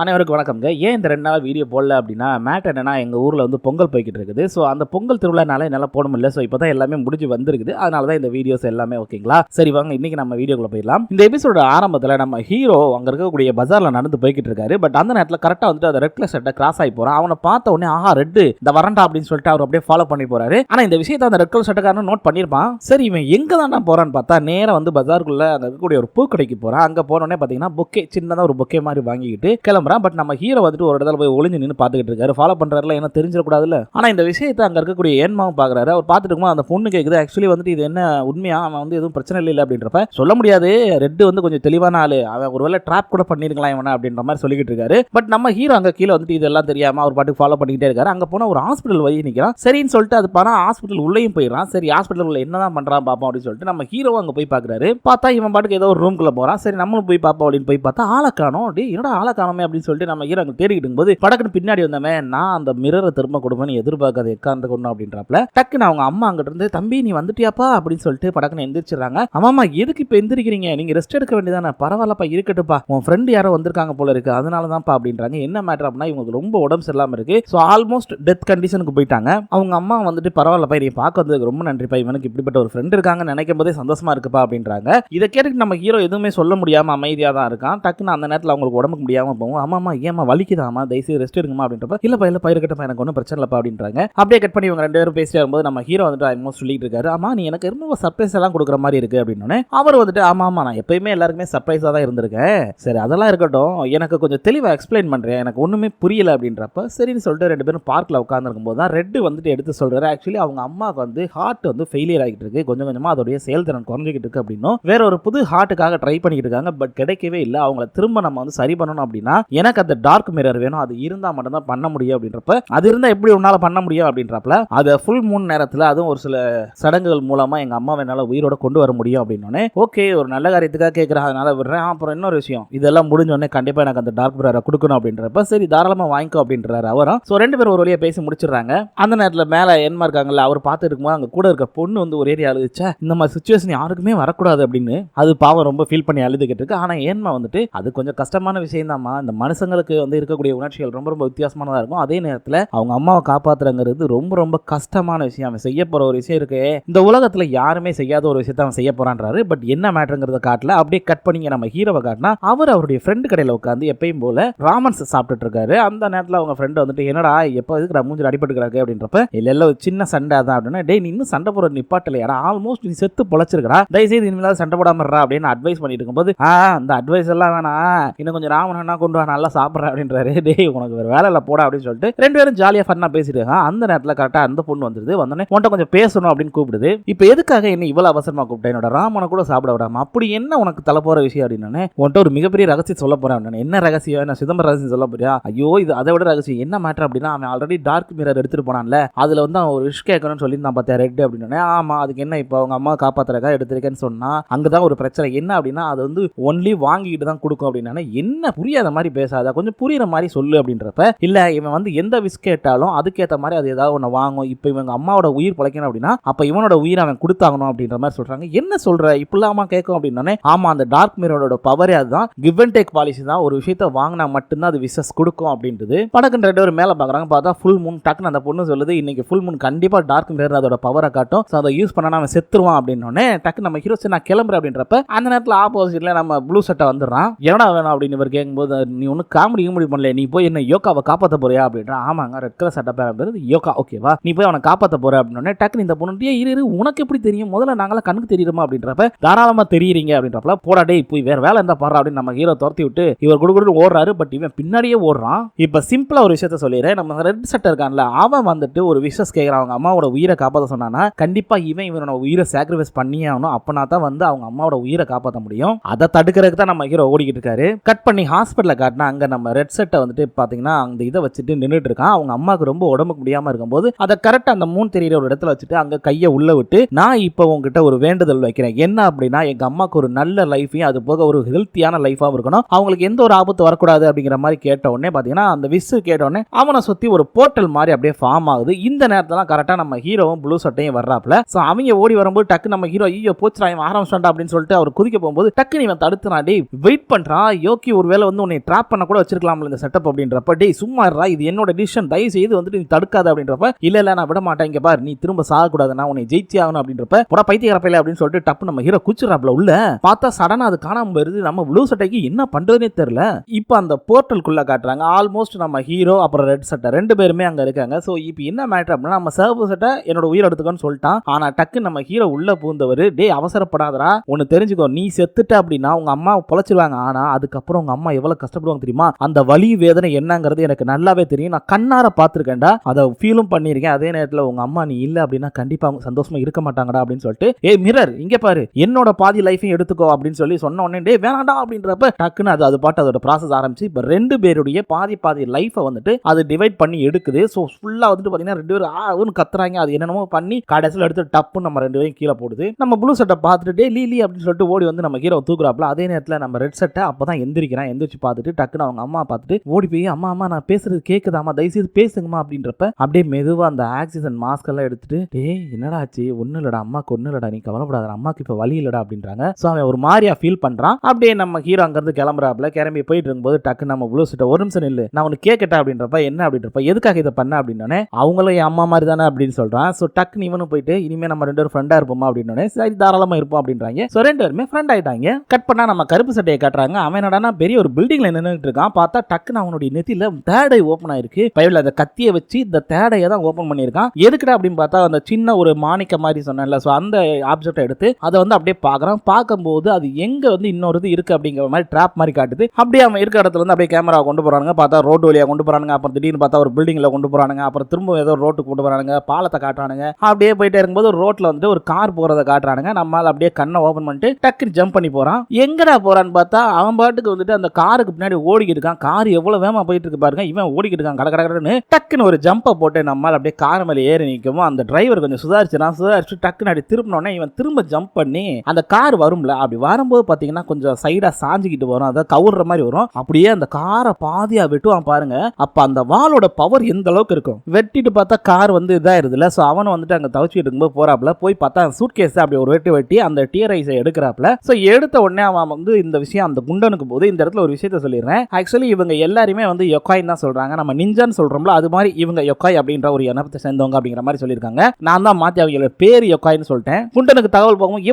அனைவருக்கும் வணக்கம்ங்க. ஏன் இந்த 2 நாள் வீடியோ போடல அப்படின்னா, மேட்டர் என்னன்னா எங்க ஊர்ல வந்து பொங்கல் போய்க்கிட்டு இருக்குது. ஸோ அந்த பொங்கல் திருவிழானால என்னால போட முடியல. ஸோ இப்போ தான் எல்லாமே முடிஞ்சு வந்திருக்குது. அதனால தான் இந்த வீடியோஸ் எல்லாமே ஓகேங்களா. சரி வாங்க இன்னைக்கு நம்ம வீடியோக்குள்ள போயிடலாம். இந்த எபிசோட ஆரம்பத்தில் நம்ம ஹீரோ அங்க இருக்கக்கூடிய பஜார்ல நடந்து போய்கிட்டு இருக்காரு. பட் அந்த நேரத்தில் கரெக்டாக வந்துட்டு அந்த ரெட் கலர் ஷர்ட்டை கிராஸ் ஆகி போறான். அவனை பார்த்த உடனே ஆஹா ரெட் இந்த வரண்டா அப்படின்னு சொல்லிட்டு அவர் அப்படியே ஃபாலோ பண்ணி போறாரு. ஆனா இந்த விஷயத்தை அந்த ரெட் கலர் ஷர்ட்டுக்காரன் நோட் பண்ணிருப்பான். சரி இவன் எங்க தான் போறான்னு பார்த்தா நேரா வந்து பஜாருக்குள்ள அங்க இருக்கக்கூடிய ஒரு பூக்கடைக்கு போறான். அங்க போன உடனே பாத்தீங்கன்னா பொக்கே சின்னதா ஒரு பொக்கே மாதிரி வாங்கிக்கிட்டு கிளம்புறான். பட் நம்ம ஹீரோ வந்துட்டு ஒரு இடத்துல போய் ஒளிஞ்சு நின்று பாத்துக்கிட்டு இருக்காரு. ஃபாலோ பண்றாருல என்ன தெரிஞ்சிடக்கூடாதுல்ல. ஆனா இந்த விஷயத்தை அங்க இருக்கக்கூடிய ஏன்மாவும் பாக்குறாரு. அவர் பார்த்துட்டு இருக்கும்போது அந்த பொண்ணு கேக்குது ஆக்சுவலி வந்துட்டு இது என்ன உண்மையா அவன் வந்து எதுவும் பிரச்சனை இல்லை அப்படின்றப்ப சொல்ல முடியாது. ரெட் வந்து கொஞ்சம் தெளிவான ஆளு. அவன் ஒருவேளை ட்ராப் கூட பண்ணிருக்கலாம் இவனை அப்படின்ற மாதிரி சொல்லிக்கிட்டு இருக்காரு. பட் நம்ம ஹீரோ அங்க கீழே வந்துட்டு இதெல்லாம் தெரியாம அவர் பாட்டுக்கு ஃபாலோ பண்ணிக்கிட்டே இருக்காரு. அங்க போனா ஒரு ஹாஸ்பிட்டல் வழி நிக்கிறான். சரின்னு சொல்லிட்டு அது பண்ணா ஹாஸ்பிட்டல் உள்ளேயும் போயிடறான். சரி ஹாஸ்பிட்டல் உள்ள என்னதான் பண்றான் பாப்போம் அப்படின்னு சொல்லிட்டு நம்ம ஹீரோ அங்க போய் பாக்குறாரு. பார்த்தா இவன் பாட்டுக்கு ஏதோ ஒரு ரூம்குள்ள போறான். சரி நம்மளும் போய் பாப்போம் அப்படின்னு போய் பார்த்தா ஆளை காணோம். டேய் என்னடா ஆளை காணோமே அப்படின்னு சொல்லிட்டு நம்ம ஹீரோ அங்க தேடிக்கிட்டு இருக்கும்போது படக்குன்னு பின்னாடி வந்தவன் நான் அந்த மிரரை திரும்ப கொடுப்பேன்னு எதிர்பார்க்காத எக்காந்த கொண்டு அப்படின்றப்பல டக்குன்னு அவங்க அம்மா அங்கிட்ட இருந்து தம்பி நீ வந்துட்டியாப்பா அப்படின்னு சொல்லிட்டு படக்குன்னு எந்திரிச்சிடறாங்க. அம்மா எதுக்கு இப்ப எந்திரிக்கிறீங்க, நீங்க ரெஸ்ட் எடுக்க வேண்டியதானே, பரவாயில்லப்பா இருக்கட்டுப்பா, உன் ஃப்ரெண்ட் யாரோ வந்திருக்காங்க போல இருக்கு அதனால தான்ப்பா அப்படின்றாங்க. என்ன மேட்டர் அப்படின்னா இவங்களுக்கு ரொம்ப உடம்பு சரியில்லாம இருக்கு. ஸோ ஆல்மோஸ்ட் டெத் கண்டிஷனுக்கு போயிட்டாங்க. அவங்க அம்மா வந்துட்டு பரவாயில்லப்பா நீ பார்க்க வந்ததுக்கு ரொம்ப நன்றிப்பா, இவனுக்கு இப்படிப்பட்ட ஒரு ஃப்ரெண்ட் இருக்காங்கன்னு நினைக்கும் போதே சந்தோஷமா இருக்குப்பா அப்படின்றாங்க. இதை கேட்டு நம்ம ஹீரோ எதுவுமே சொல்ல முடியாம அமைதியா தான் இருக்கான். டக்குன்னு அந்த நேரத்தில் அவங்களுக்கு உடம்புக்கு முடியாம போகும். ஆமாமா ஏமா வலிக்குதாமா தயவுசெய்து ரெஸ்ட் எடுங்கம்மா அப்படின்றப்ப இல்லப்பா இருக்கட்டும் எனக்கு ஒன்றும் பிரச்சனை இல்லப்பா அப்படின்றாங்க. அப்படியே கட் பண்ணி இவங்க 2 பேரும் பேசிட்டு வரும்போது நம்ம ஹீரோ வந்துட்டு ஆல்மோஸ்ட் சொல்லிட்டு இருக்காரு. ஆமா நீ எனக்கு ரொம்ப சர்ப்ரைஸ் எல்லாம் கொடுக்குற மாதிரி இருக்கு அப்படின்னு அவர் வந்துட்டு ஆமா நான் எப்பயுமே எல்லாருக்குமே சர்ப்ரைஸா தான் இருந்திருக்கேன். சரி அதெல்லாம் இருக்கட்டும் எனக்கு கொஞ்சம் தெளிவா எக்ஸ்பிளைன் பண்றேன், எனக்கு ஒண்ணுமே புரியல அப்படின்றப்ப சரின்னு சொல்லிட்டு 2 பேரும் பார்க்ல உட்கார்ந்துருக்கும் போது தான் ரெட் வந்துட்டு எடுத்து சொல்றாரு. ஆக்சுவலி அவங்க அம்மாவுக்கு வந்து ஹார்ட் வந்து ஃபெயிலியர் ஆகிட்டு இருக்கு, கொஞ்சம் கொஞ்சமா அதோடைய செயல்திறன் குறைஞ்சிக்கிட்டு இருக்கு அப்படின்னும் வேற ஒரு புது ஹார்ட்டுக்காக ட்ரை பண்ணிக்கிட்டு இருக்காங்க. பட் கிடைக்கவே இல்லை. அவங்கள திரும்ப நம்ம வந்து சரி பண்ணணும் அப்படின்னா எனக்கு அந்த டார்க் மிரர் வேணும், அது இருந்தா மட்டும் தான் பண்ண முடியும் அப்படின்றப்ப அது இருந்தா எப்படி உன்னால பண்ண முடியும் அப்படின்றப்பல அது ஃபுல் மூன் நேரத்துல அதுவும் ஒரு சில சடங்குகள் மூலமா எங்க அம்மாவை என்னால உயிரோட கொண்டு வர முடியும் அப்படின்னு ஓகே ஒரு நல்ல காரியத்துக்காக கேட்கறேன் அதனால விடுறேன். அப்புறம் இன்னொரு விஷயம் இதெல்லாம் முடிஞ்ச உடனே கண்டிப்பா எனக்கு அந்த டார்க் மிரரை கொடுக்கணும் அப்படின்றப்ப சரி தாராளமா வாங்கிக்கோ அப்படின்றாரு அவரும். ஸோ 2 பேரும் ஒரு வழியா பேசி முடிச்சிடுறாங்க. அந்த நேரத்தில் மேல என்மா இருக்காங்கல்ல அவர் பார்த்து இருக்கும்போது அங்க கூட இருக்க பொண்ணு வந்து ஒரு ஏரியா அழுதுச்சா இந்த மாதிரி சுச்சுவேஷன் யாருக்குமே வரக்கூடாது அப்படின்னு அது பாவம் ரொம்ப ஃபீல் பண்ணி அழுதுகிட்டு இருக்கு. ஆனா ஏன்மா வந்துட்டு அது கொஞ்சம் கஷ்டமான விஷயம் தான்மா, இந்த மனுஷங்களுக்கு வந்து இருக்கக்கூடிய உணர்ச்சிகள் ரொம்ப ரொம்ப வித்தியாசமானதா இருக்கும். அதே நேரத்தில் அவங்க அம்மாவை காப்பாத்துறங்கிறது ரொம்ப ரொம்ப கஷ்டமான விஷயம். அவன் செய்ய போற ஒரு விஷயம் இருக்கு, இந்த உலகத்துல யாருமே செய்யாத ஒரு விஷயத்தை அவன் செய்ய போறான்றாரு. பட் என்ன மேட்டருங்கிறத காட்டல. அப்படியே கட் பண்ணி நம்ம ஹீரோவை காட்டினா அவர் அவருடைய ஃப்ரெண்டு கடையில் உட்காந்து எப்பயும் போல ராமன்ஸ் சாப்பிட்டுட்டு இருக்காரு. அந்த நேரத்தில் அவங்க ஃப்ரெண்ட் வந்துட்டு என்னடா எப்போ இதுக்கு மூஞ்சில் அடிபட்டுக்கிறாங்க அப்படின்றப்ப இல்ல ஒரு சின்ன சண்டை தான் அப்படின்னா டே நீ இன்னும் சண்டை போட நிப்பாட்டலையாடா, ஆல்மோஸ்ட் நீ செத்து பொழைச்சிருக்கா, தயவுசெய்து இனிமேல் சண்டை போடாம அப்படின்னு அட்வைஸ் பண்ணிட்டு இருக்கும்போது அந்த அட்வைஸ் எல்லாம் வேணாம் இன்னும் கொஞ்சம் ராமனா கொண்டு வா நல்லா சாப்பிட்றேன் அப்படின்றாரு. டே உனக்கு வேற வேலை இல்லை போடா அப்படின்னு சொல்லிட்டு 2 பேரும் ஜாலியா ஃபன்னா பேசிட்டு அந்த நேரத்தில் கரெக்டா அந்த பொண்ணு வந்துருது. வந்தோடனே உன்கிட்ட கொஞ்சம் பேசணும் அப்படின்னு கூப்பிடுது. இப்போ எதுக்காக என்ன இவ்வளவு அவசரமா கூப்பிட்டேன், என்னோட ராமனை கூட சாப்பிட விடாம அப்படி என்ன உனக்கு தலை போற விஷயம் அப்படின்னு உன்கிட்ட ஒரு மிகப்பெரிய ரகசியம் சொல்ல போறேன். என்ன ரகசியம், என்ன சிதம்பரம் ரகசியம் சொல்ல போறியா, ஐயோ இது அதை விட ரகசியம் என்ன மேட்டர் அப்படின்னா அவன் ஆல்ரெடி டார்க் மிரர் எடுத்துட்டு போனான்ல அதுல வந்து அவன் ஒரு விஷ் கேட்கணும்னு சொல்லி நான் பார்த்தேன் ரெட் அப்படின்னு. ஆமா அதுக்கு என்ன இப்போ அவங்க அம்மா காப்பாத்துறக்கா எடுத்திருக்கேன்னு சொன்னா அங்கதான் ஒரு பிரச்சனை என்ன அப்படின்னா அது வந்து ஒன்லி வாங்கிட்டு தான் கொடுக்கும் அப்படின்னா என்ன புரியாத மாதிரி பேசாத கொஞ்சம் புரியுற மாதிரி சொல்லு அப்படின்றப்ப இல்ல இவன் வந்து எந்த விஷ் கேட்டாலும் அதுக்கேற்ற மாதிரி அது ஏதாவது ஒன்று வாங்கும். இப்போ இவங்க அம்மாவோட உயிர் பழைக்கணும் அப்படின்னா அப்ப இவனோட உயிர் அவன் கொடுத்தாகணும் அப்படின்ற மாதிரி சொல்றாங்க. என்ன சொல்ற இப்படிலாமா கேட்கும் அப்படின்னானே ஆமா அந்த டார்க் மிரரோட பவரே அதுதான், கிவ் அண்ட் டேக் பாலிசி தான், ஒரு விஷயத்தை வாங்கினா மட்டும்தான் அது விஷஸ் கொடுக்கும் அப்படின்றது. படக்குன்னு 2 பேரும் மேல பாக்குறாங்க. பார்த்தா ஃபுல் மூன். டக்குன்னு அந்த பொண்ணு சொல்லுது இன்னைக்கு ஃபுல் மூன் கண்டிப்பா டார்க் மிரர் அதோட பவரை காட்டும், அதை யூஸ் பண்ணா அவன் செத்துருவான் அப்படின்னு டக்கு நம்ம ஹீரோ நான் கிளம்புறேன் அப்படின்றப்ப அந்த நேரத்தில் ஆப்போசிட்ல நம்ம ப்ளூ சட்டை வந்துடுறான். என்னடா வேணும் அப்படின்னு இவர் கேட்கும்போது நீ ஒன்னும் காமெடி பண்ணல, நீ போய் என்ன யோகாவை காப்பாற்ற போறியா அப்படின்ற. ஆமாங்க ரெட் கலர் சட்டை பேர் யோகா ஓகேவா, நீ போய் அவனை காப்பாற்ற போற அப்படின்னு டக்குனு இந்த பொண்ணு இரு உனக்கு எப்படி தெரியும், முதல்ல நாங்களாம் கண்ணுக்கு தெரியுமா அப்படின்றப்ப தாராளமா தெரியுறீங்க அப்படின்றப்ப போடா டே போய் வேற வேலை இருந்தா பாரு அப்படின்னு நம்ம ஹீரோ துரத்தி விட்டு இவர் குடுகுடு ஓடுறாரு. பட் இவன் பின்னாடியே ஓடுறான். இப்ப சிம்பிளா ஒரு விஷயத்த சொல்லிடுறேன். நம்ம ரெட் சட்டை இருக்கான்ல அவன் வந்துட்டு ஒரு விஷஸ் கேட்கறான், அவங்க அம்மாவோட உயிரை காப்பாற்ற சொன்னானா கண்டிப்பா இவனோட உயிரை சாக்ரிஃபைஸ் பண்ணியே ஆகணும், அப்பனா தான் வந்து அவங்க அம்மாவோட உயிரை காப்பாற்ற முடியும். அதை தடுக்கிறதுக்கு தான் நம்ம ஹீரோ ஓடிக்கிட்டு இருக்காரு. கட் பண்ணி ஹாஸ்பிட்டல காட்டினா அங்க நம்ம ரெட் சட்டை வந்துட்டு பாத்தீங்கன்னா அந்த இதை வச்சுட்டு நின்றுட்டு இருக்கான். அவங்க அம்மாவுக்கு ரொம்ப உடம்புக்கு முடியாம இருக்கும்போது அதை கரெக்டா அந்த மூணு தெரியுற ஒரு இடத்துல வச்சுட்டு அங்க கையை உள்ள விட்டு நான் இப்போ உங்ககிட்ட ஒரு வேண்டுதல் வைக்கிறேன், என்ன அப்படின்னா எங்க அம்மாவுக்கு ஒரு நல்ல லைஃபையும் அது போக ஒரு ஹெல்த்தியான லைஃபாகவும் இருக்கணும், அவங்களுக்கு எந்த ஒரு ஆபத்து வரக்கூடாது அப்படிங்கிற மாதிரி கேட்ட உடனே பாத்தீங்கன்னா அந்த விஸ் கேட்ட உடனே அவனை சுத்தி ஒரு போர்ட்டல் மாதிரி அப்படியே ஃபார்ம் ஆகுது. இந்த நேரத்துல கரெக்டா நம்ம ஹீரோவும் ப்ளூ சட்டையும் வர்றாப்ல. சோ அவங்க ஓடி வரும்போது டக்கு நம்ம ஹீரோ ஐயோ போச்சுடா இவன் ஆரம்பிச்சிட்டான் அப்படின்னு சொல்லிட்டு அவர் குதிக்க போகும்போது டக்கு இவன் தடுத்துறான். டேய் வெயிட் பண்றான், யோகி ஒருவேளை வந்து உன்னை ட்ராப் டிராப் பண்ண கூட வச்சிருக்கலாம்ல இந்த செட்டப் அப்படின்றப்ப, டேய் சும்மா இருடா, இது என்னோட டிசிஷன், தயவு செய்து வந்துட்டு நீ தடுக்காத அப்படின்றப்ப, இல்ல நான் விட மாட்டேன், இங்க பாரு நீ திரும்ப சாக கூடாது, நான் உன்னை ஜெயிச்சே ஆகணும் அப்படின்றப்ப, போடா பைத்தியக்காரப்பையில அப்படின்னு சொல்லிட்டு டப்பு நம்ம ஹீரோ குச்சிராப்ல உள்ள பார்த்தா சடனா அது காணாம போயிருது. நம்ம ப்ளூ சட்டைக்கு என்ன பண்றதுனே தெரியல. இப்போ அந்த போர்ட்டலுக்குள்ள காட்டுறாங்க. ஆல்மோஸ்ட் நம்ம ஹீரோ அப்புறம் ரெட் சட்டை 2 பேருமே அங்க இருக்காங்க. சோ இப்போ என்ன மேட்டர் அப்படின்னா, நம்ம சிவப்பு சட்டை என்னோட உயிர் எடுத்துக்கன்னு சொல்லிட்டான். ஆனா டக்கு நம்ம ஹீரோ உள்ள பூந்தவர், டேய் அவசரப்படாதடா, ஒன்னு தெரிஞ்சுக்கோ, நீ செத்துட்ட அப்படின்னா உங்க அம்மா பொழைச்சிருவாங்க, ஆனா அதுக்கப்புறம் உங்க அம்மா எவ்வளவு கஷ்டப்படுவாங்க தெரியுமா, அந்த வலி வேதனை என்னங்கிறது எனக்கு நல்லாவே தெரியும், நான் கண்ணார பாத்துருக்கேன்டா, அதை ஃபீலும் பண்ணிருக்கேன். அதே நேரத்தில் உங்க அம்மா நீ இல்ல அப்படின்னா கண்டிப்பா அவங்க சந்தோஷமா இருக்க மாட்டாங்கடா அப்படின்னு சொல்லிட்டு, ஏய் மிரர் இங்க பாரு, என்னோட பாதி லைஃபையும் எடுத்துக்கோ அப்படின்னு சொல்லி சொன்ன உடனே, டேய் வேணாண்டா அப்படின்றப்ப டக்குன்னு அது பாட்டு அதோட ப்ராசஸ் ஆரம்பிச்சு இப்போ 2 பேருடைய பாதி லைஃபை வந்துட்டு அது டிவைட் பண்ணி எடுக்குது. ஸோ ஃபுல்லா வந்துட்டு பாத்தீங்கன்னா 2 பேரும் கத்துறாங்க, அது என்னென்னமோ பண்ணி கடைசியில் எடுத்து டப்புன்னு நம்ம 2 பேரும் கீழே போடுது. நம்ம ப்ளூ சட்டை பார்த்துட்டு டே லீ அப்படின்னு சொல்லிட்டு ஓடி வந்து நம்ம ஹீரோ தூக்குறாப்ல. அதே நேரத்தில் நம்ம ரெட் சட்டை அப்பதான் எந்திரிக்கிறான். எந்திரிச்சு பார்த்துட்டு டக்குன்னு அவங்க அம்மா பார்த்துட்டு ஓடி போய், அம்மா நான் பேசுறது கேக்குதாமா, தயவுசெய்து பேசுங்கம்மா அப்படின்றப்ப அப்படியே மெதுவா அந்த ஆக்சிஜன் மாஸ்க் எல்லாம் எடுத்துட்டு, டேய் என்னடா ஆச்சு, ஒன்னும் இல்லடா அம்மாக்கு ஒன்னும் இல்லடா, நீ கவலைப்படாத, அம்மாக்கு இப்ப வலி இல்லடா அப்படின்றாங்க. ஸோ அவன் ஒரு மாதிரியா ஃபீல் பண்றான். அப்படியே நம்ம ஹீரோ அங்கிருந்து கிளம்புறாப்ல. கிளம்பி போயிட்டு இருக்கும்போது டக்கு நம்ம ப்ளூ சட்டை ஒரு நிமிஷம் நில்லு, நான் உனக்கு கேட்கட்டா அப்படின்றப்ப, என்ன அப்படின்றப்ப, எதுக்காக இதை பண்ண அப்படின்னே, அவங்களும் என் அம்மா மாதிரி தானே அப்படின்னு சொல்றான். ஸோ டக்குன்னு இவனும் போயிட்டு, இனிமே நம்ம 2 பேரும் ஃப்ரெண்டா இருப்போமா அப்படின்னு, சரி தாராளமா இருப்போம் அப்படின்றாங்க. ஸோ 2 பேருமே ஃப்ரெண்ட் ஆயிட்டாங்க. கட் பண்ணா நம்ம கருப்பு சட்டையை காட்டுறாங்க. அவன் என்னடா பெரிய ஒரு பில்டிங்ல நின்றுட்டு இருக்கான். பார்த்தா டக்குன்னு அவனுடைய நெத்தியில தேடை ஓப்பன் ஆயிருக்கு. பைபிள் அந்த கத்தியை வச்சு இந்த தேடையை தான் ஓப்பன் பண்ணியிருக்கான். எதுக்குடா அப்படின்னு பார்த்தா, அந்த சின்ன ஒரு மாணிக்க மாதிரி சொன்னேன்ல, ஸோ அந்த ஆப்ஜெக்டை எடுத்து அதை வந்து அப்படியே பார்க்குறான். பார்க்கும்போது அது எங்க வந்து இன்னொரு இது இருக்கு அப்படிங்கிற மாதிரி ட்ராப் மாதிரி காட்டுது. அப்படியே அவன் இருக்கிற இடத்துல வந்து அப்படியே கேமரா கொண்டு போறானுங்க. பார்த்தா ரோடு வழியா கொண்டு போறானுங்க. அப்புறம் திடீர்னு பார்த்தா ஒரு பில்டிங்ல கொண்டு போறானுங்க. அப்புறம் திரும்ப ஏதோ ரோட்டுக்கு கொண்டு போறானுங்க. பாலத்தை காட்டுறானுங்க. அப்படியே போயிட்டே இருக்கும்போது ரோட்ல வந்துட்டு ஒரு கார் போறதை காட்டுறானுங்க. நம்மால் அப்படியே கண்ணை ஓபன் பண்ணிட்டு டக்குன்னு ஜம்ப் பண்ணி போறான். எங்கடா போறான்னு பார்த்தா அவன் பாட்டுக்கு வந்துட்டு அந்த காருக்கு பின்னாடி ஓடிக்கிட்டு இருக்கான். கார் எவ்வளவு வேகமா போயிட்டு இருக்கு பாருங்க. இவன் ஓடிக்கிட்டு இருக்கான் கடகடன்னு. டக்குன்னு ஒரு ஜம்பை போட்டு நம்மால் அப்படியே கார் மேலே ஏறி நிற்கவும் அந்த டிரைவர் கொஞ்சம் சுதாரிச்சு டக்குன்னு அப்படி திரும்பினோடனே இவன் திரும்ப ஜம்ப் பண்ணி அந்த கார் வரும்ல, அப்படி வரும்போது பாத்தீங்கன்னா கொஞ்சம் சைடா சாஞ்சிக்கிட்டு வரும், அதை கவுர்ற மாதிரி வரும். அப்படியே அந்த காரை பாதியா வெட்டுவான் பாருங்க. அப்ப அந்த வாளோட பவர் எந்த அளவுக்கு இருக்கும். வெட்டிட்டு பார்த்தா கார் வந்து இதாயிருதுல. ஸோ அவன் வந்துட்டு அங்கே தவச்சிட்டு இருக்கும்போது போறாப்ல. போய் பார்த்தா சூட் கேஸ் அப்படி ஒரு வெட்டி அந்த டியரைஸை எடுக்கிறாப்ல. ஸோ எடுத்த உடனே அவன் வந்து இந்த விஷயம் அந்த குண்டனுக்கு போது இந்த இடத்துல ஒரு விஷயத்த சொல்லிடுறேன். ஆக்சுவலி இவங்க எல்லாருமே வந்து யொக்காய் தான் சொல்றாங்க. நம்ம நிஞ்சான்னு சொல்றோம்ல, அது மாதிரி இவங்க யொக்காய் அப்படின்ற ஒரு இனத்தை சேர்ந்தவங்க அப்படிங்கிற மாதிரி சொல்லியிருக்காங்க. நான் தான் மாத்தி அவங்க பேர் யொக்காய்னு சொல்லிட்டேன். குண்டனுக்கு தகவல் போகும்,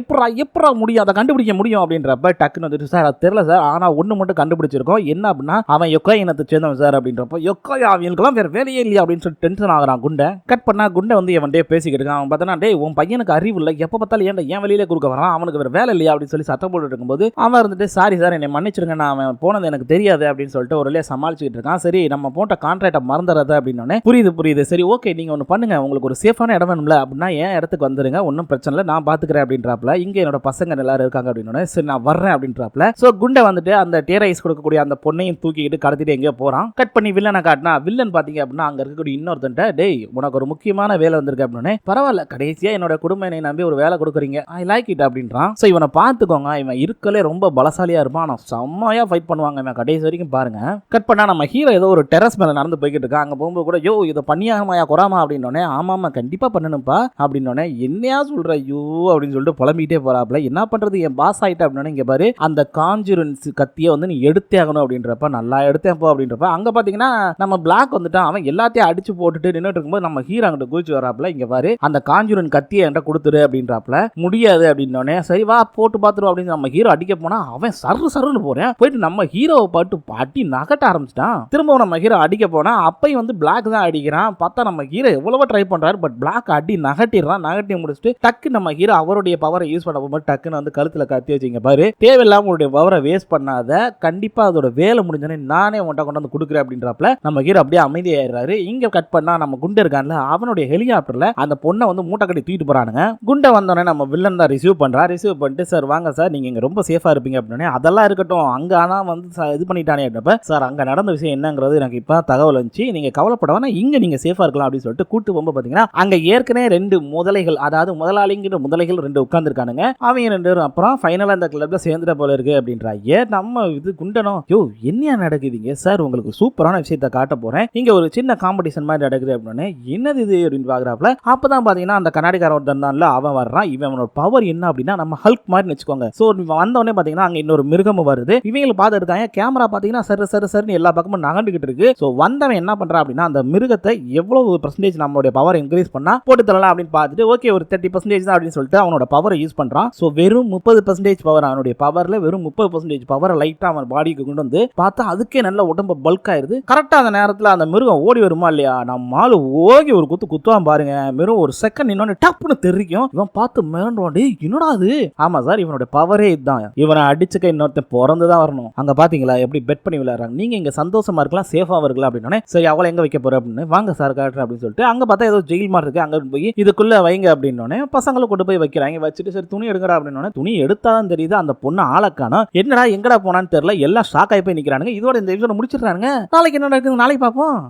எப்பரா முடியும், அதை கண்டுபிடிக்க முடியும் அப்படின்றப்ப டக்குன்னு வந்துட்டு, சார் அது தெரியல சார், ஆனா ஒண்ணு மட்டும் கண்டுபிடிச்சிருக்கோம், என்ன அப்படின்னா அவன் யொக்காய் இனத்தை சேர்ந்தவன் சார் அப்படின்றப்ப, யொக்காய் அவங்களுக்குலாம் வேற வேலையே இல்லையா அப்படின்னு சொல்லி டென்ஷன் ஆகிறான் குண்டை. கட் பண்ணா குண்டை வந்து இவன் பேசிக்கிட்டு இருக்கான். அவன் பார்த்தா, டேய் உன் பையனுக்கு அறிவு இல்லை, எப்போ பார்த்தாலும் ஏன் வெளியில கொடுக்க வரான், அவனுக்கு வேற வேலை இல்லையா அப்படின்னு சொல்லி சத்தம் போட்டு இருக்கும்போது அவன் இருந்துட்டு, சாரி சார் என்னை மன்னிச்சிருங்க, நான் அவன் போனது எனக்கு தெரியாது அப்படின்னு சொல்லிட்டு ஒரு வழியா சமாளிச்சுட்டு இருக்கான். சரி நம்ம போட்ட கான்ட்ராக்டை மறந்துடுறது அப்படின்னு, புரியுது சரி ஓகே நீங்க ஒன்று பண்ணுங்க, உங்களுக்கு ஒரு சேஃபான இடம் வேணும்ல அப்படின்னா என் இடத்துக்கு வந்துருங்க, ஒன்றும் பிரச்சனை இல்லை, நான் பாத்துக்கிறேன் அப்படின்றாப்ல. இங்க என்னோட பசங்க எல்லாரும் இருக்காங்க அப்படின்னு, சரி நான் வர்றேன் அப்படின்றாப்ல. சோ குண்டை வந்துட்டு அந்த டேரைஸ் கொடுக்கக்கூடிய அந்த பொண்ணையும் தூக்கிட்டு கடத்திட்டு எங்கேயோ போறான். கட் பண்ணி வில்லனை காட்டினா வில்லன் பாத்தீங்க அப்படின்னா அங்க இருக்கக்கூடிய இன்னொருத்தன்ட்ட, டேய் உனக்கு ஒரு முக்கியமான வேலை வந்திருக்கு அப்படின்னு, பரவாயில்ல கடைசியா என்னோட குடும்ப என்னை நம்பி ஒரு வேலை கொடுக்குறீங்க, ஐ லைக் இட் அப்படின்றான். சோ இவனை பார்த்துக்கோங்க, இவன் இருக்கலே ரொம்ப பலசாலியா இருப்பான், ஆனா செம்மையா ஃபைட் பண்ணுவாங்க இவன் கடைசி வரைக்கும் பாருங்க. கட் பண்ணா நம்ம ஹீரோ ஏதோ ஒரு டெரஸ் மேல நடந்து போய்கிட்டு இருக்கான். அங்க போகும்போது கூட, யோ இதை பண்ணியாகமாயா குறாமா அப்படின்னோடனே, ஆமாமா கண்டிப்பா பண்ணணும்ப்பா அப்படின்னோடனே, என்னையா சொல்ற யூ அப்படின்னு சொல்லிட்டு புலம்பிக்கிட்டே போறாப்ல. என்ன பண்றது என் பாஸ் ஆயிட்ட அப்படின்னு, இங்க பாரு அந்த கான்ஜூரன்ஸ் கத்தியை வந்து நீ எடுத்தே ஆகணும் அப்படின்றப்ப, நல்லா எடுத்தேன் போ அப்படின்றப்ப, அங்க பாத்தீங்கன்னா நம்ம பிளாக் வந்துட்டான். அவன் எல்லாத்தையும் அடிச்சு போட்டுட்டு நின்றுட்டு இருக்கும்போது நம்ம ஹீரோ அங்கிட்ட குதிச்சு வராப்ல. இங்க பாரு அந்த கான்ஜூரன் கத்தியை என்கிட்ட கொடுத்துரு அப்படின்றாப்ல. முடியாது அப்படின்னோடனே, சரி வா போட்டு பாத்துருவோம் அப்படின்னு நம்ம ஹீரோ அடிக்க போனா அவன் சருன்னு போறேன் போயிட்டு நம்ம ஹீரோவை பாட்டு பாட்டி நகட்ட ஆரம்பிச்சிட்டான். திரும்பவும் நம்ம ஹீரோ அடிக்க போனா அப்பையும் வந்து பிளாக் தான் அடிக்கிறான். பார்த்தா நம்ம ஹீரோ எவ்வளவோ ட்ரை பண்றாரு, பட் பிளாக் அடி நகட்டிடுறான். நகட்டி முடிச்சுட்டு டக்கு நம்ம ஹீரோ அவருடைய பவரை யூஸ் பண்ண போகும்போது டக்குன்னு வந்து கழுத்துல கத்தி வச்சுங்க பாரு, தேவையில்லாம உங்களுடைய பவரை வேஸ்ட் பண்ணாத, கண்டிப்பா அதோட வேலை முடிஞ்சோடனே நானே உன்ட்ட கொண்டு வந்து கொடுக்குறேன் அப்படின்றப்பல நம்ம ஹீரோ அப்படியே அமைதியாயிடுறாரு. இங்க கட் பண்ணா நம்ம குண்டை இருக்கான்ல, அவனுடைய ஹெலிகாப்டர்ல அந்த பொண்ணை வந்து மூட்டை கட்டி தூக்கிட்டு போறானுங்க. குண்டை வந்தோடனே நம்ம வில்லன் தான் ரிசீவ் பண்றா. ரிசீவ் பண்ணிட்டு, சார் வாங்க சார் நீங்க இங்க ரொம்ப சேஃபா இருப்பீங்க அப்படின்னு, அதெல்லாம் இருக்கட்டும் அங்க ஆனா வந்து இது பண்ணிட்டானே அப்படின்றப்ப, சார் அங்க நடந்த விஷயம் என்னங்கிறது எனக்கு இப்ப தகவல் வந்துச்சு, நீங்க கவலைப்பட வேணா, இங்க நீங்க சேஃபா இருக்கலாம் அப்படின்னு சொல்லிட்டு கூட்டு போகும்போது பாத்தீங்கன்னா அங்க ஏற்கனவே 2 முதலைகள், அதாவது முதலாளிங்கிற முதலைகள் 2 உட்கார்ந்துருக்கானுங்க. அவங்க 2 பேரும் அப்புறம் ஃபைனலா இந்த கிளப்ல சேர்ந்துட்ட போல இருக்கு அப்படின்றாங்க. நம்ம இது குண்டனோ, யோ என்ன நடக்குதுங்க சார், உங்களுக்கு சூப்பரான விஷயத்தை காட்ட போறேன், இங்க ஒரு சின்ன காம்படிஷன் மாதிரி நடக்குது அப்படின்னு, என்னது இது அப்படின்னு பாக்குறாப்ல. அப்பதான் பாத்தீங்கன்னா அந்த கண்ணாடிக்கார ஒருத்தன் தான்ல அவன் வர்றான். இவனோட பவர் என்ன அப்படின்னா நம்ம ஹல்க் மாதிரி வச்சுக்கோங்க. சோ வந்த உடனே பாத்தீங்கன்னா அங்க இன்னொரு மிருகம் வருது. இவங்களை பார்த்து இருக்காங்க, கேமரா கேமரா பாத்தீங்கன்னா சரி எல்லா பக்கமும் நகண்டுகிட்டு இருக்கு. ஸோ வந்தவன் என்ன பண்றான் அப்படின்னா அந்த மிருகத்தை எவ்வளவு பர்சன்டேஜ் நம்மளுடைய பவர் இன்க்ரீஸ் பண்ணா போட்டு தரலாம் அப்படின்னு பார்த்துட்டு ஓகே ஒரு 30% தான் அப்படின்னு சொல்லிட்டு அவனோட பவரை யூஸ் பண்றான். ஸோ வெறும் 30% பவர், அவனுடைய பவர்ல வெறும் 30% பவரை லைட்டா அவன் பாடிக்கு கொண்டு வந்து பார்த்தா அதுக்கே நல்ல உடம்பு பல்க் ஆயிருது. கரெக்டா அந்த நேரத்தில் அந்த மிருகம் ஓடி வருமா இல்லையா, நம்ம ஆளு ஓகி ஒரு குத்துவான் பாருங்க. வெறும் ஒரு செகண்ட் இன்னொன்னு டப்புன்னு தெரிக்கும். இவன் பார்த்து மிரண்டுவான், என்னடா அது? ஆமா சார், இவனோட பவரே இதுதான். இவனை அடிச்சுக்க இன்னொருத்தன் பிறந்துதான் வரணும். அங்க பாத்தீங்களா எப்படி பெட் பண்ணி விளையாடுறாங்க. நீங்க இங்க சந்தோஷமா இருக்கலாம், சேஃபா இருக்கலாம் அப்படின்னு. சரி அவளை எங்க வைக்க போற அப்படின்னு, வாங்க சார் காட்டுறேன் அப்படின்னு சொல்லிட்டு அங்க பார்த்தா ஏதோ ஜெயில் மாதிரி இருக்கு, அங்க போய் இதுக்குள்ள வைங்க அப்படின்னு பசங்களை கொண்டு போய் வைக்கிறாங்க. வச்சுட்டு சரி துணி எடுங்கடா அப்படின்னு துணி எடுத்தாதான் தெரியுது அந்த பொண்ணு ஆளக்கானோ. என்னடா எங்கடா போனான்னு தெரியல. எல்லாம் ஷாக் ஆகி போய் நிக்கிறானுங்க. இதோட இந்த எபிசோட முடிச்சிடுறாங்க. நாளைக்கு என்ன நடக்குது நாளைக்கு பார்ப்போம்.